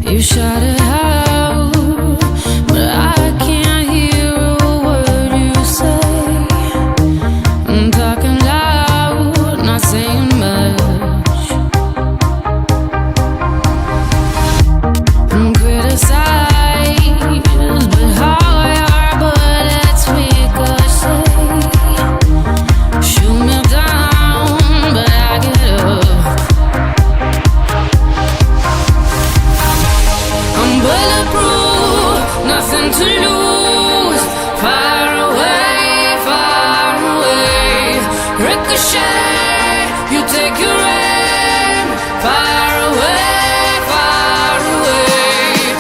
You shout it out, but I can't hear a word you say. I'm talking loud, not saying much. I'm criticized, but how your bullets ricochet. Shoot me down, but I get up. I'm bulletproof, nothing to lose. Far away, ricochet. You take your aim. Far away.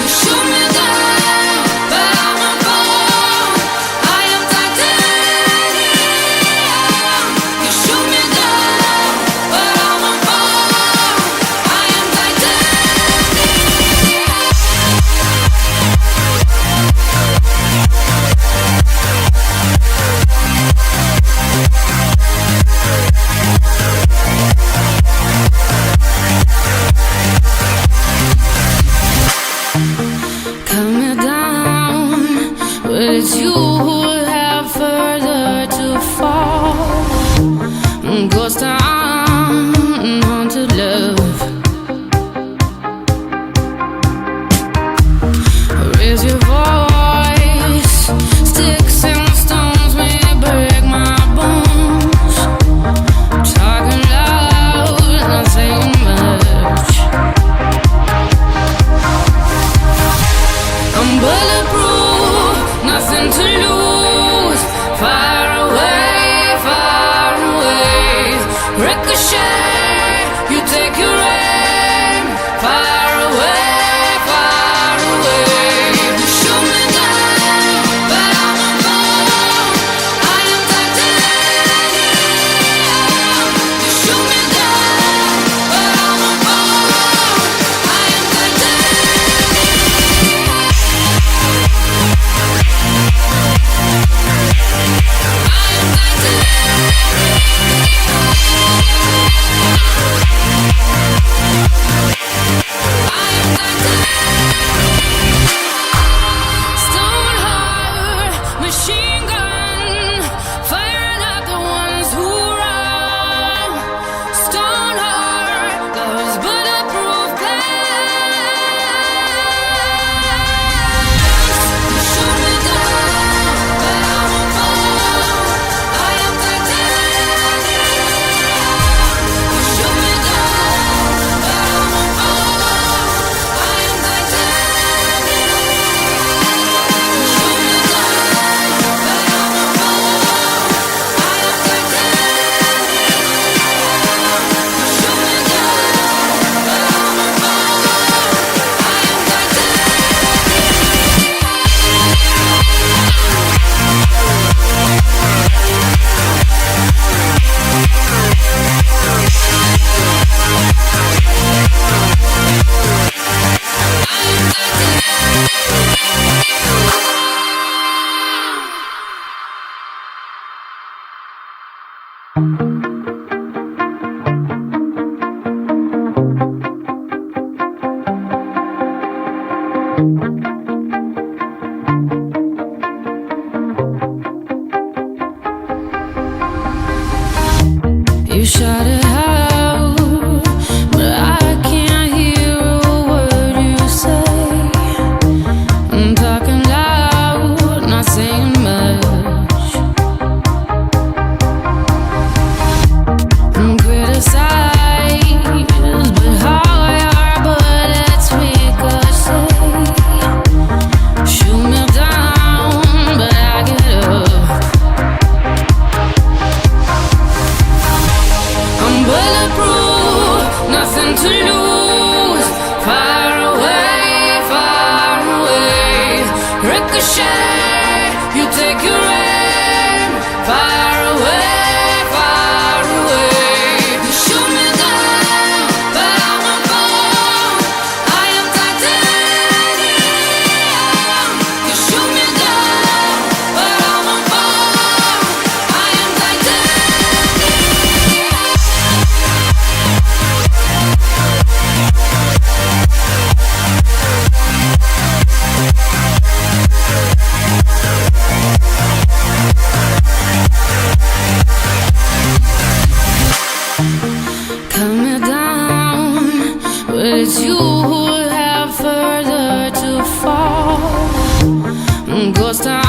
You shoot me down, but I won't fall. I am titanium. You shoot me down, but I won't fall. I am titanium. Cut me down, but it's you who have further to fall. Ghost town, haunted love. Raise your voice, sticks and stones may break my bones. Talking loud, not saying much. I'm bulletproof, nothing to lose. Far away, ricochet. You take your aim. Far away. You shoot me down, but I won't fall. I am titanium. You shoot me down, but I won't fall. I am Stone heart, machine gun, firing at the ones who run. Stone heart, those bulletproof glass. You shoot me down, but I won't fall. I am titanium. You shoot me down, but I won't fall. I am titanium. You shoot me down, but I won't fall. I am titanium. You shoot me down, but I won't fall. I am You shout it out, but I can't hear a word you say. I'm talking loud, not saying much. I'm criticized, but how your bullets ricochet. Shoot me down, but I get up. who have further to fall. Ghost town.